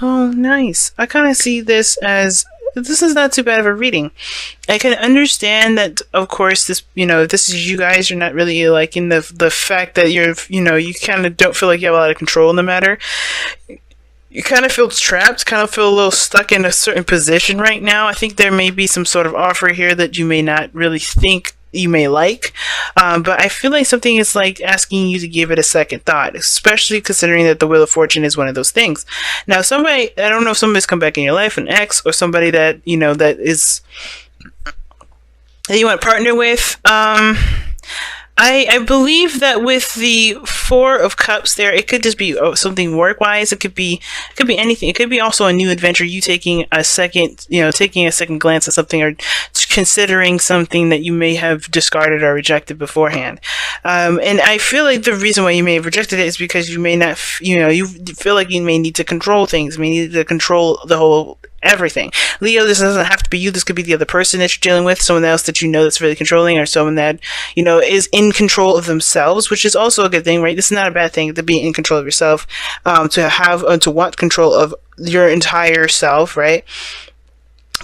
Oh, nice. I kind of see this as this is not too bad of a reading. I can understand that, of course, this, this is you guys. You're not really liking the fact that you kind of don't feel like you have a lot of control in the matter. You kind of feel trapped, kind of feel a little stuck in a certain position right now. I think there may be some sort of offer here that you may not really think you may like, but I feel like something is like asking you to give it a second thought, especially considering that the Wheel of Fortune is one of those things. Now, I don't know if somebody's come back in your life, an ex, or somebody that, that you want to partner with. I believe that with the Four of Cups there, it could just be something work-wise. It could be anything. It could be also a new adventure. You taking a second glance at something, or considering something that you may have discarded or rejected beforehand. And I feel like the reason why you may have rejected it is because you may not, you feel like you may need to control things. You may need to control the whole everything. Leo, this doesn't have to be you. This could be the other person that you're dealing with, someone else that that's really controlling, or someone that is in control of themselves, which is also a good thing, right? This is not a bad thing to be in control of yourself, to want control of your entire self, right?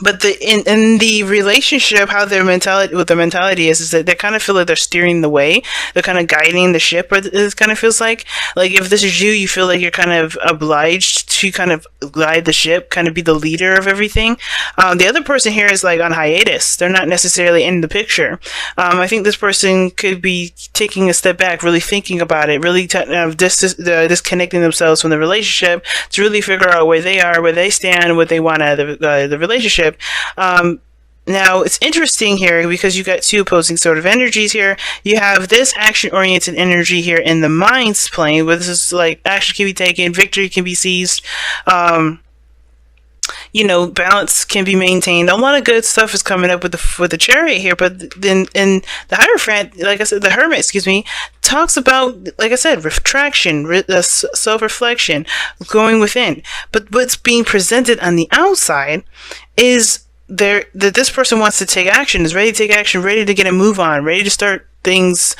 But in the relationship, how their mentality is that they kind of feel like they're steering the way, they're kind of guiding the ship. Or it kind of feels like if this is you, you feel like you're kind of obliged to kind of guide the ship, kind of be the leader of everything. The other person here is like on hiatus; they're not necessarily in the picture. I think this person could be taking a step back, really thinking about it, really disconnecting themselves from the relationship to really figure out where they are, where they stand, what they want out of the relationship. Now, it's interesting here because you got two opposing sort of energies here. You have this action-oriented energy here in the mind's plane, where this is like action can be taken, victory can be seized, balance can be maintained. A lot of good stuff is coming up with the Chariot here, but then in the Hierophant, like I said, the Hermit, talks about, like I said, retraction, self-reflection, going within. But what's being presented on the outside is that this person wants to take action, is ready to take action, ready to get a move on, ready to start things,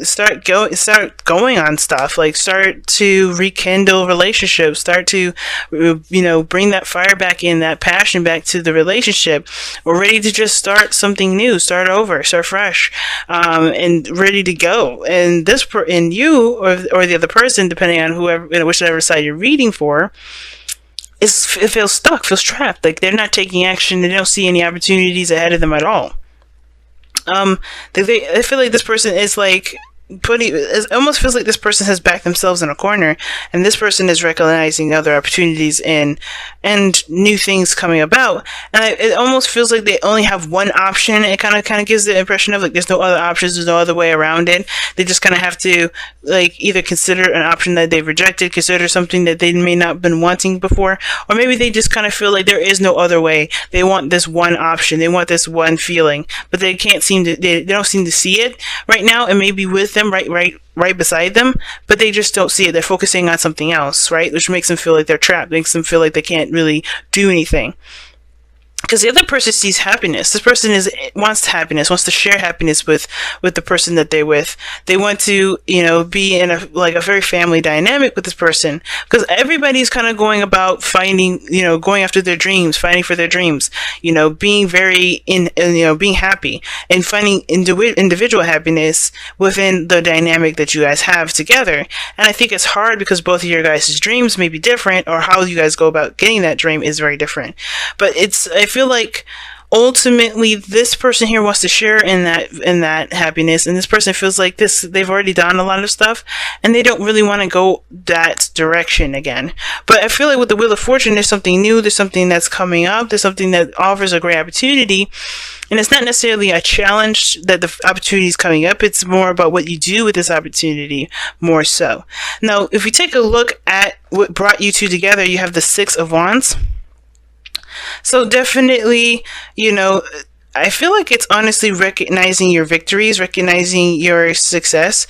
start going on stuff, like start to rekindle relationships, start to bring that fire back in, that passion back to the relationship, or ready to just start something new, start over, start fresh, and ready to go. And you or the other person, depending on whichever side you're reading for, it feels stuck, feels trapped, like they're not taking action, they don't see any opportunities ahead of them at all. I feel like this person is like it almost feels like this person has backed themselves in a corner, and this person is recognizing other opportunities and new things coming about. And it almost feels like they only have one option. It kind of gives the impression of like there's no other options, there's no other way around it. They just kind of have to like either consider an option that they've rejected, consider something that they may not have been wanting before, or maybe they just kind of feel like there is no other way. They want this one option, they want this one feeling, but they don't seem to see it right now. It may be with them right beside them, but they just don't see it. They're focusing on something else, right? Which makes them feel like they're trapped, makes them feel like they can't really do anything. Because the other person sees happiness. This person wants happiness, wants to share happiness with the person that they're with. They want to, be in a very family dynamic with this person. Because everybody's kind of going about going after their dreams, fighting for their dreams, being being happy and finding individual happiness within the dynamic that you guys have together. And I think it's hard because both of your guys' dreams may be different, or how you guys go about getting that dream is very different. But I feel like ultimately this person here wants to share in that happiness, and this person feels like they've already done a lot of stuff and they don't really want to go that direction again. But I feel like with the Wheel of Fortune, there's something new, there's something that's coming up, there's something that offers a great opportunity, and it's not necessarily a challenge that the opportunity is coming up, it's more about what you do with this opportunity more so. Now, if we take a look at what brought you two together, you have the Six of Wands. So definitely, I feel like it's honestly recognizing your victories, recognizing your success,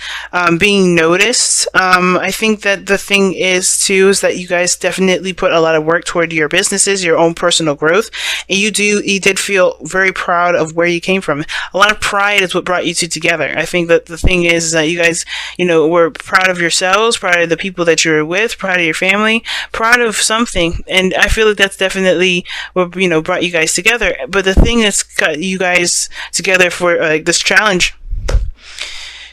being noticed. I think that the thing is too is that you guys definitely put a lot of work toward your businesses, your own personal growth, and you did feel very proud of where you came from. A lot of pride is what brought you two together. I think that the thing is that you guys, were proud of yourselves, proud of the people that you were with, proud of your family, proud of something, and I feel like that's definitely what brought you guys together. But the thing that's got you guys together for this challenge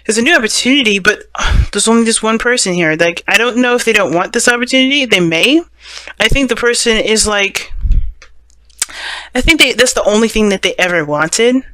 is a new opportunity, but there's only this one person here. Like, I don't know if they don't want this opportunity. They may. I think the person is like, I think that's the only thing that they ever wanted,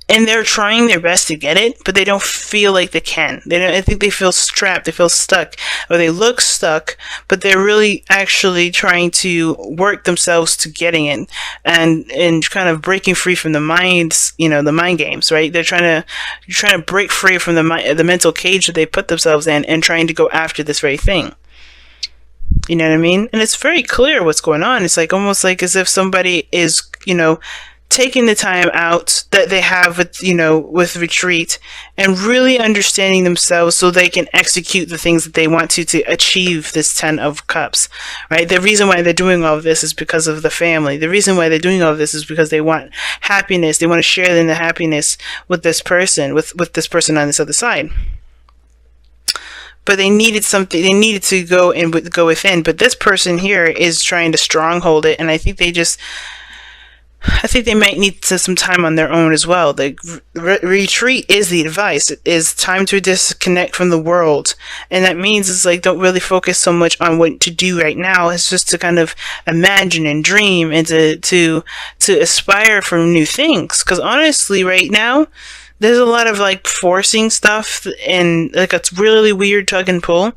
and they're trying their best to get it, but they don't feel like they can. I think they feel trapped, they feel stuck, or they look stuck, but they're really actually trying to work themselves to getting it, and kind of breaking free from the minds, the mind games, right? They're trying to break free from the mental cage that they put themselves in, and trying to go after this very thing. You know what I mean? And it's very clear what's going on. It's like almost like as if somebody is, taking the time out that they have with retreat, and really understanding themselves so they can execute the things that they want to achieve this 10 of cups, right? The reason why they're doing all of this is because of the family. The reason why they're doing all of this is because they want happiness. They want to share in the happiness with this person, with this person on this other side. But they needed something. They needed to go within. But this person here is trying to stronghold it, and I think they might need some time on their own as well. The retreat is the advice. It is time to disconnect from the world. And that means it's like, don't really focus so much on what to do right now. It's just to kind of imagine and dream, and to aspire for new things. Because honestly, right now, there's a lot of like forcing stuff, and like it's really weird tug and pull,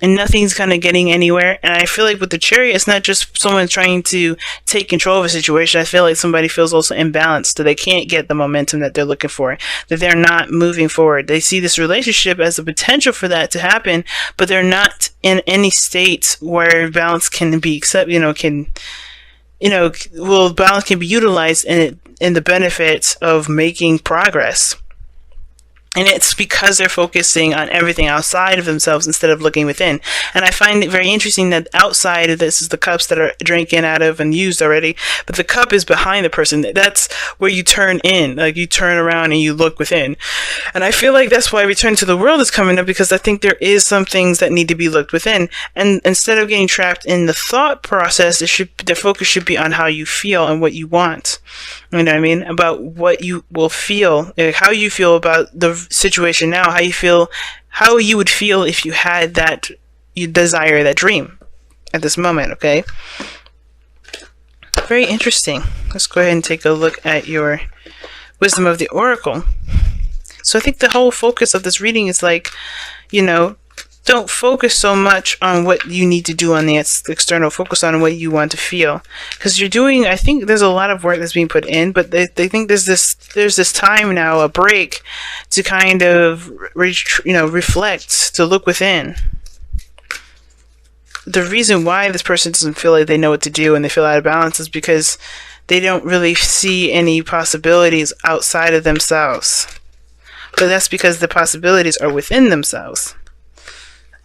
and nothing's kind of getting anywhere. And I feel like with the Chariot, it's not just someone trying to take control of a situation. I feel like somebody feels also imbalanced, that they can't get the momentum that they're looking for, that they're not moving forward. They see this relationship as a potential for that to happen, but they're not in any state where balance can be balance can be utilized in the benefits of making progress. And it's because they're focusing on everything outside of themselves instead of looking within. And I find it very interesting that outside of this is the cups that are drinking out of and used already, but the cup is behind the person. That's where you turn in, like you turn around and you look within. And I feel like that's why Return to the World is coming up, because I think there is some things that need to be looked within. And instead of getting trapped in the thought process, the focus should be on how you feel and what you want. You know what I mean? About what you will feel, how you feel about the situation now, how you would feel if you had that, you desire that dream at this moment, okay? Very interesting. Let's go ahead and take a look at your Wisdom of the Oracle. So I think the whole focus of this reading is like, don't focus so much on what you need to do on the external. Focus on what you want to feel, because I think there's a lot of work that's being put in, but they think there's this time now, a break, to kind of reflect, to look within. The reason why this person doesn't feel like they know what to do and they feel out of balance is because they don't really see any possibilities outside of themselves. But that's because the possibilities are within themselves.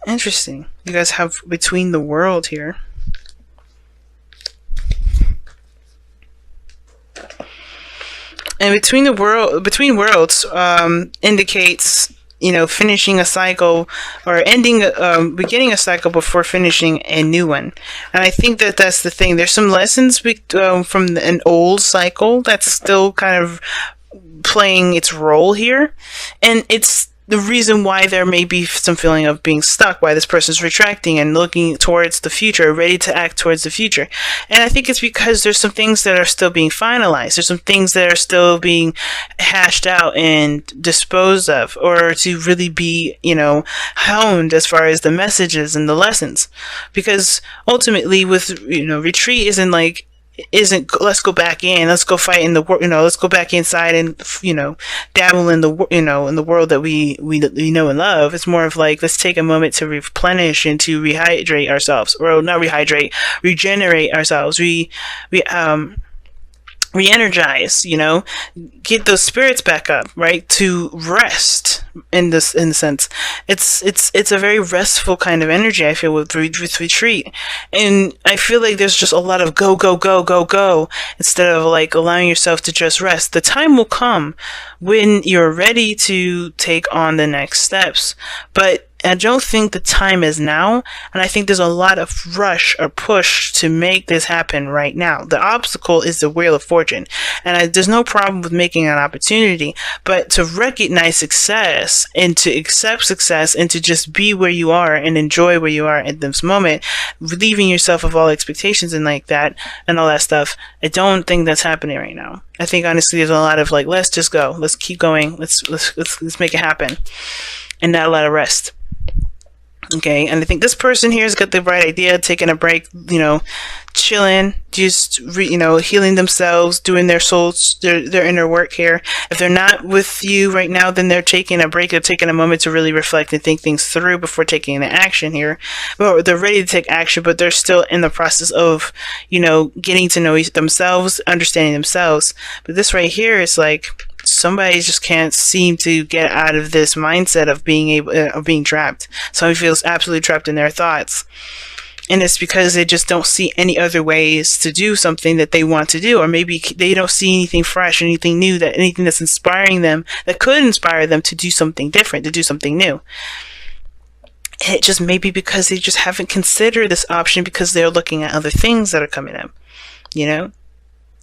Interesting. You guys have Between the World here. And Between Worlds indicates, finishing a cycle, or beginning a cycle before finishing a new one. And I think that that's the thing. There's some lessons from an old cycle that's still kind of playing its role here, and it's the reason why there may be some feeling of being stuck, why this person's retracting and looking towards the future, ready to act towards the future. And I think it's because there's some things that are still being finalized. There's some things that are still being hashed out and disposed of, or to really be, honed as far as the messages and the lessons. Because ultimately with, retreat isn't let's go back in, let's go fight in the world, let's go back inside and dabble in the in the world that we know and love. It's more of like, let's take a moment to replenish and to rehydrate ourselves, or not rehydrate, regenerate ourselves, re-energize, get those spirits back up, right? To rest in the sense. It's a very restful kind of energy, I feel, with retreat. And I feel like there's just a lot of go, go, go, go, go, instead of like allowing yourself to just rest. The time will come when you're ready to take on the next steps. But I don't think the time is now, and I think there's a lot of rush or push to make this happen right now. The obstacle is the Wheel of Fortune, and there's no problem with making an opportunity, but to recognize success and to accept success and to just be where you are and enjoy where you are at this moment, relieving yourself of all expectations and like that and all that stuff, I don't think that's happening right now. I think honestly there's a lot of like, let's just go, let's keep going, let's make it happen, and not a lot of rest. Okay, and I think this person here has got the right idea, taking a break, chilling, just healing themselves, doing their souls, their inner work here. If they're not with you right now, then they're taking a break, they're taking a moment to really reflect and think things through before taking the action here. Well, they're ready to take action, but they're still in the process of, getting to know themselves, understanding themselves. But this right here is like, somebody just can't seem to get out of this mindset of being trapped. Somebody feels absolutely trapped in their thoughts, and it's because they just don't see any other ways to do something that they want to do, or maybe they don't see anything fresh, anything new, anything that's inspiring them, that could inspire them to do something different, to do something new. And it just may be because they just haven't considered this option because they're looking at other things that are coming up, And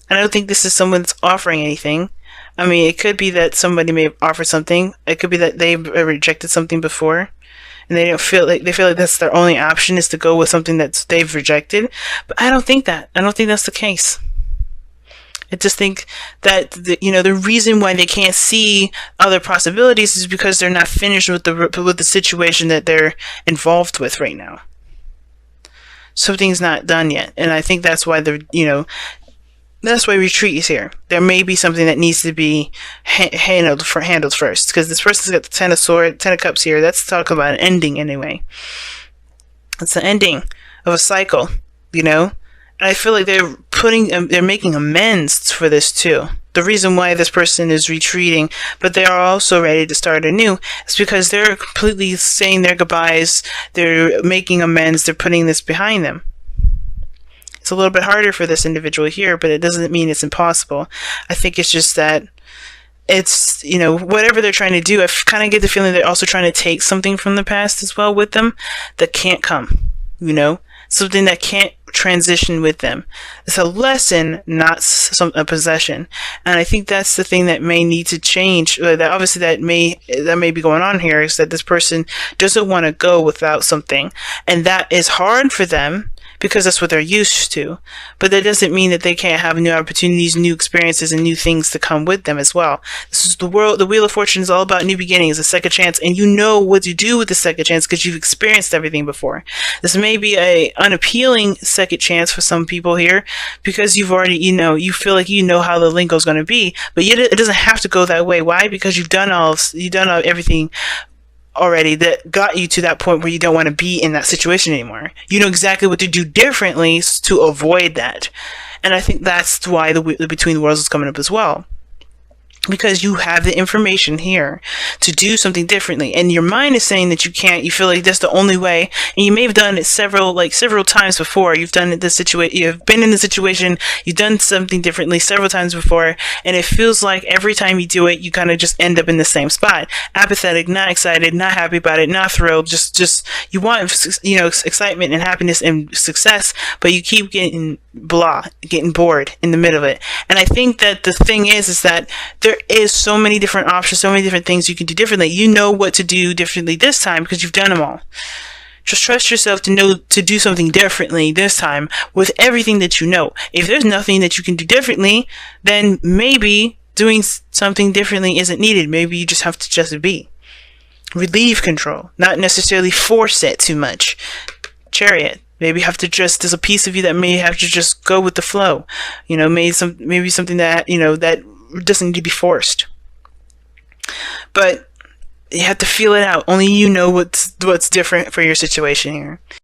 I don't think this is someone that's offering anything. I mean, it could be that somebody may have offered something. It could be that they've rejected something before, and they feel like that's their only option is to go with something that they've rejected. But I don't think that. I don't think that's the case. I just think that the reason why they can't see other possibilities is because they're not finished with the situation that they're involved with right now. Something's not done yet, and I think that's why that's why retreat is here. There may be something that needs to be handled first, because this person's got the Ten of Cups here. That's talking about an ending anyway. It's the ending of a cycle, And I feel like they're making amends for this too. The reason why this person is retreating, but they are also ready to start anew, is because they're completely saying their goodbyes. They're making amends. They're putting this behind them. It's a little bit harder for this individual here, but it doesn't mean it's impossible. I think it's just that it's, whatever they're trying to do, I kind of get the feeling they're also trying to take something from the past as well with them that can't come, something that can't transition with them. It's a lesson, not a possession. And I think that's the thing that may need to change. That obviously that may be going on here, is that this person doesn't want to go without something, and that is hard for them, because that's what they're used to. But that doesn't mean that they can't have new opportunities, new experiences, and new things to come with them as well. This is the world. The Wheel of Fortune is all about new beginnings, a second chance, and you know what to do with the second chance because you've experienced everything before. This may be a unappealing second chance for some people here because you've already, you feel like you know how the lingo is going to be, but yet it doesn't have to go that way. Why? Because you've done everything already that got you to that point where you don't want to be in that situation anymore. You know exactly what to do differently to avoid that. And I think that's why the Between the Worlds is coming up as well. Because you have the information here to do something differently, and your mind is saying that you can't. You feel like that's the only way, and you may have done it several times before. You've done it you've been in the situation, you've done something differently several times before, and it feels like every time you do it, you kind of just end up in the same spot: apathetic, not excited, not happy about it, not thrilled. Just you want excitement and happiness and success, but you keep getting bored in the middle of it. And I think that the thing is that there is so many different options, so many different things you can do differently. You know what to do differently this time because you've done them all. Just trust yourself to do something differently this time with everything that you know. If there's nothing that you can do differently, then maybe doing something differently isn't needed. Maybe you just have to just be. Relieve control, not necessarily force it too much. Chariot. Maybe you have to there's a piece of you that may have to just go with the flow. Maybe something that, that doesn't need to be forced. But you have to feel it out. Only you know what's different for your situation here.